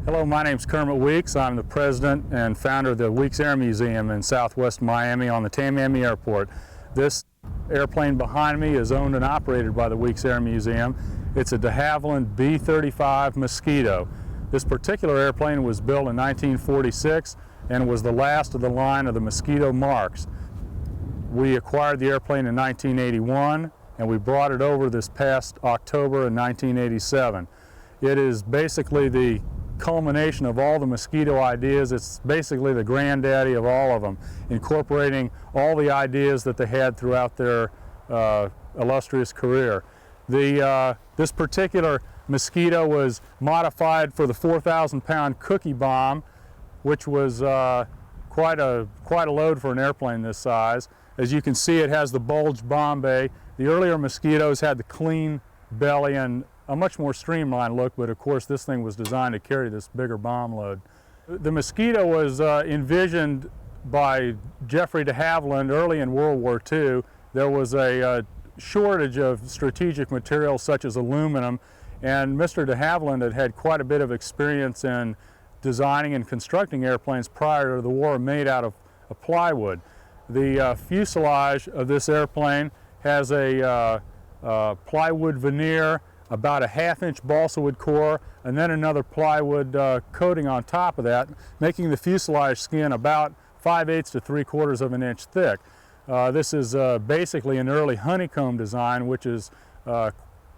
Hello, my name is Kermit Weeks. I'm the president and founder of the Weeks Air Museum in Southwest Miami on the Tamiami Airport. This airplane behind me is owned and operated by the Weeks Air Museum. It's a de Havilland B-35 Mosquito. This particular airplane was built in 1946 and was the last of the line of the Mosquito Marks. We acquired the airplane in 1981 and we brought it over this past October in 1987. It is basically the culmination of all the Mosquito ideas. It's basically the granddaddy of all of them, incorporating all the ideas that they had throughout their illustrious career. This particular Mosquito was modified for the 4,000-pound cookie bomb, which was quite a load for an airplane this size. As you can see, it has the bulged bomb bay. The earlier Mosquitoes had the clean belly and a much more streamlined look, but of course this thing was designed to carry this bigger bomb load. The Mosquito was envisioned by Jeffrey de Havilland early in World War II. There was a shortage of strategic materials such as aluminum, and Mr. de Havilland had quite a bit of experience in designing and constructing airplanes prior to the war made out of plywood. The fuselage of this airplane has a plywood veneer, about a ½ inch balsa wood core, and then another plywood coating on top of that, making the fuselage skin about 5/8 to 3/4 of an inch thick. This is basically an early honeycomb design, which is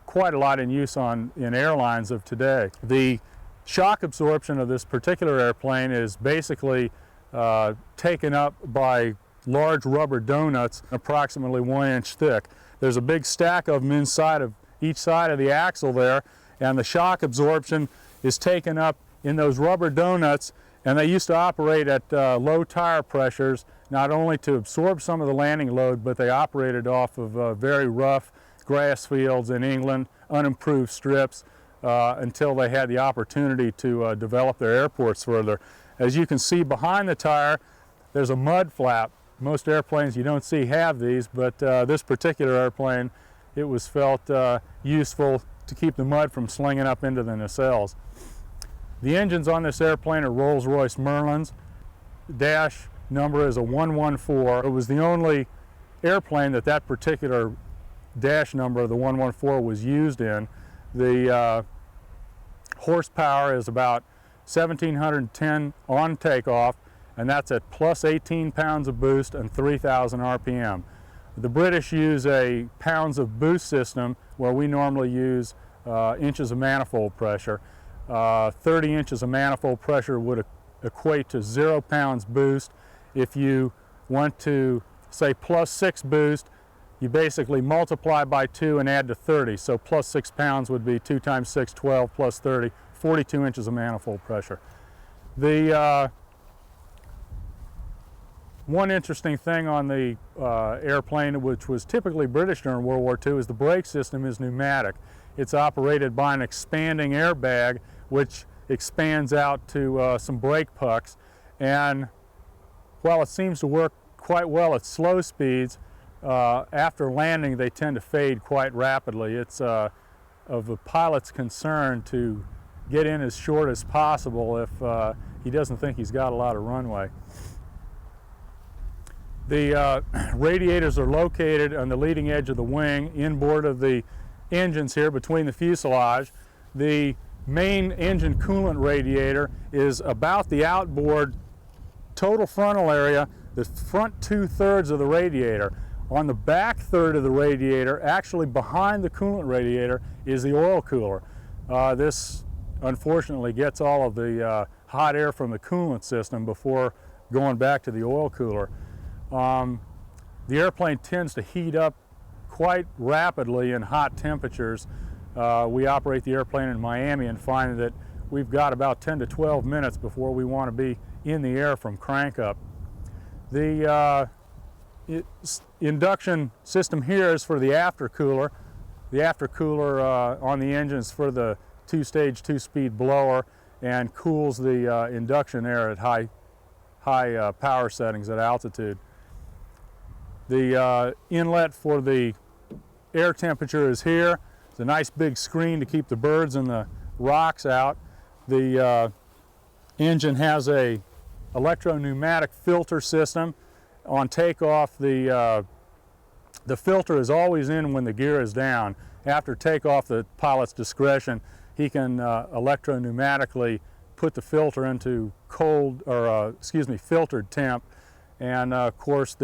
quite a lot in use in airlines of today. The shock absorption of this particular airplane is basically taken up by large rubber donuts, approximately 1 inch thick. There's a big stack of them inside of each side of the axle there, and the shock absorption is taken up in those rubber donuts, and they used to operate at low tire pressures, not only to absorb some of the landing load, but they operated off of very rough grass fields in England, unimproved strips, until they had the opportunity to develop their airports further. As you can see behind the tire, there's a mud flap. Most airplanes you don't see have these, but this particular airplane, it was felt useful to keep the mud from slinging up into the nacelles. The engines on this airplane are Rolls-Royce Merlins. Dash number is a 114. It was the only airplane that particular dash number, the 114, was used in. The horsepower is about 1,710 on takeoff, and that's at plus 18 pounds of boost and 3,000 RPM. The British use a pounds of boost system where we normally use inches of manifold pressure. 30 inches of manifold pressure would equate to 0 pounds boost. If you want to say plus 6 boost, you basically multiply by 2 and add to 30. So plus 6 pounds would be 2 times 6, 12, plus 30, 42 inches of manifold pressure. One interesting thing on the airplane, which was typically British during World War II, is the brake system is pneumatic. It's operated by an expanding airbag, which expands out to some brake pucks. And while it seems to work quite well at slow speeds, after landing they tend to fade quite rapidly. It's of the pilot's concern to get in as short as possible if he doesn't think he's got a lot of runway. The radiators are located on the leading edge of the wing, inboard of the engines here between the fuselage. The main engine coolant radiator is about the outboard total frontal area, the front 2/3 of the radiator. On the back third of the radiator, actually behind the coolant radiator, is the oil cooler. This unfortunately gets all of the hot air from the coolant system before going back to the oil cooler. The airplane tends to heat up quite rapidly in hot temperatures. We operate the airplane in Miami and find that we've got about 10 to 12 minutes before we want to be in the air from crank up. The induction system here is for the aftercooler. The aftercooler on the engine is for the 2-stage 2-speed blower and cools the induction air at high power settings at altitude. The inlet for the air temperature is here. It's a nice big screen to keep the birds and the rocks out. The engine has a electro-pneumatic filter system. On takeoff, the filter is always in when the gear is down. After takeoff, the pilot's discretion, he can electro-pneumatically put the filter into filtered temp, and of course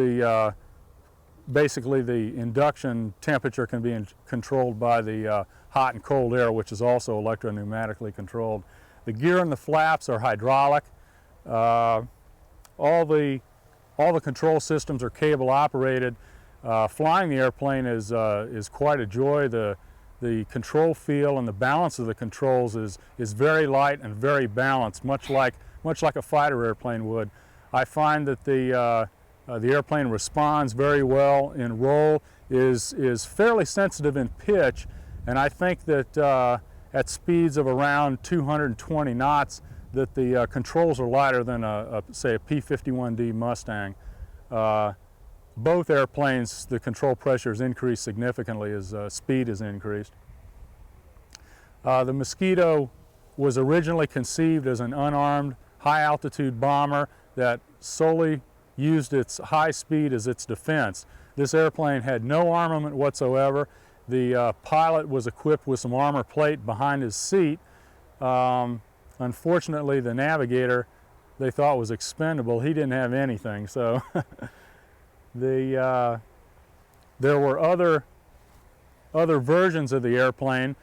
basically the induction temperature can be controlled by the hot and cold air, which is also electro-pneumatically controlled. The gear and the flaps are hydraulic. All the control systems are cable operated. Flying the airplane is quite a joy. The control feel and the balance of the controls is very light and very balanced, much like a fighter airplane would. I find that the airplane responds very well in roll, is fairly sensitive in pitch, and I think that at speeds of around 220 knots that the controls are lighter than say a P-51D Mustang. Both airplanes, the control pressure is increased significantly as speed is increased. The Mosquito was originally conceived as an unarmed, high-altitude bomber that solely used its high speed as its defense. This airplane had no armament whatsoever. The pilot was equipped with some armor plate behind his seat. Unfortunately, the navigator, they thought was expendable. He didn't have anything, so there were other versions of the airplane.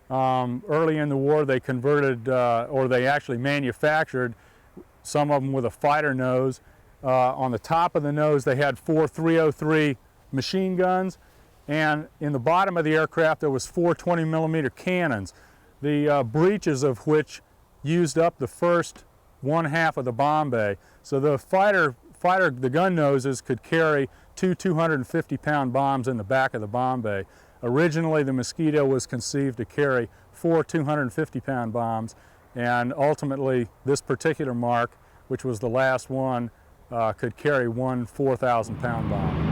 Early in the war, they converted, or they actually manufactured some of them with a fighter nose. On the top of the nose, they had 4 303 machine guns, and in the bottom of the aircraft, there was 4 20mm cannons, the breeches of which used up the first 1/2 of the bomb bay. So the gun noses could carry 2 250-pound bombs in the back of the bomb bay. Originally, the Mosquito was conceived to carry 4 250-pound bombs, and ultimately, this particular mark, which was the last one, could carry one 4,000-pound bomb.